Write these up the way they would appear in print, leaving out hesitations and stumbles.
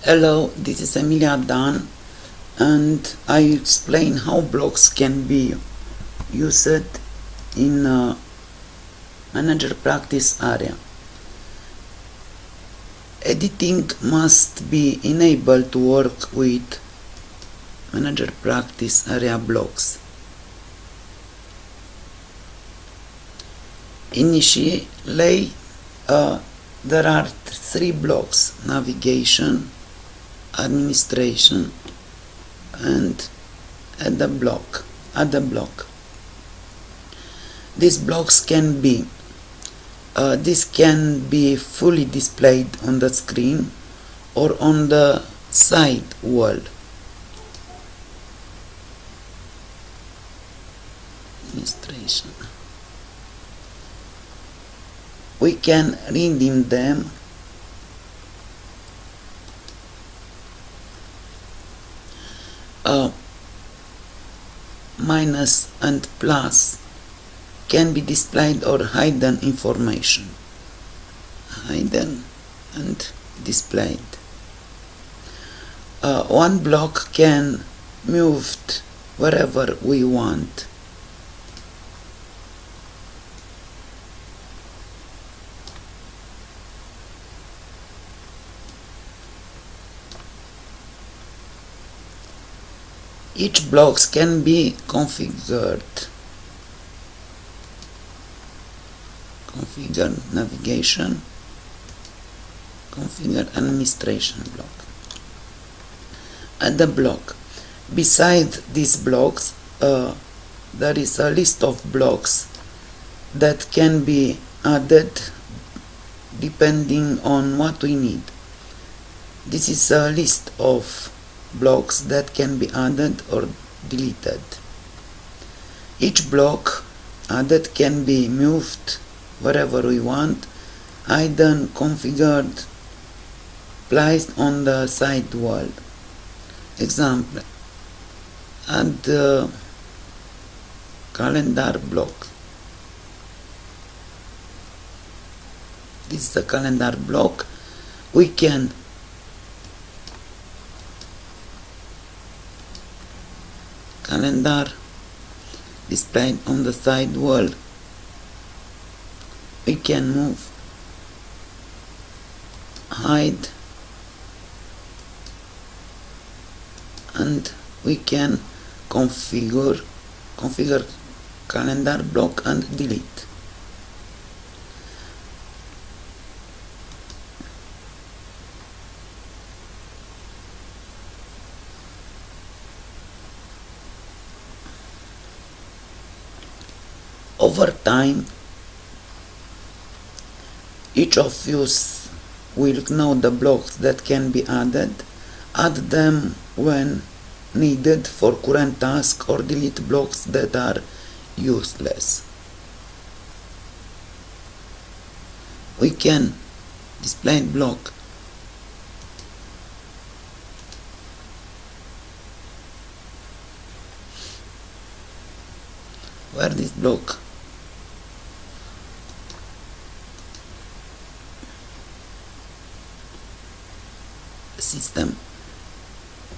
Hello, this is Emilia Dan, and I explain how blocks can be used in manager practice area. Editing must be enabled to work with manager practice area blocks. Initially, there are three blocks: navigation, administration, and add a block. These blocks can be fully displayed on the screen or on the side wall. Administration. We can rename them minus and plus can be displayed or hidden information. Hidden and displayed. One block can moved wherever we want. Each blocks can be configured. Configure navigation, configure administration block. Add a block. Beside these blocks, there is a list of blocks that can be added depending on what we need. This is a list of blocks that can be added or deleted. Each block added can be moved wherever we want, hidden, configured, placed on the side wall. Example: add the calendar block. This is the calendar block. We can calendar displayed on the side wall. We can move, hide, and we can configure calendar block and delete. Over time, each of you will know the blocks that can be added, add them when needed for current task, or delete blocks that are useless. We can display block. Where this block? System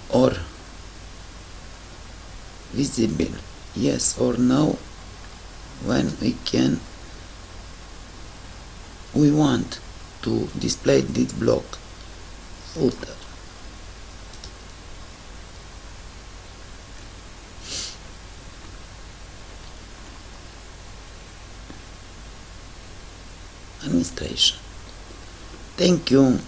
or visible, yes or no, when we want to display this block. Footer. Administration. Thank you.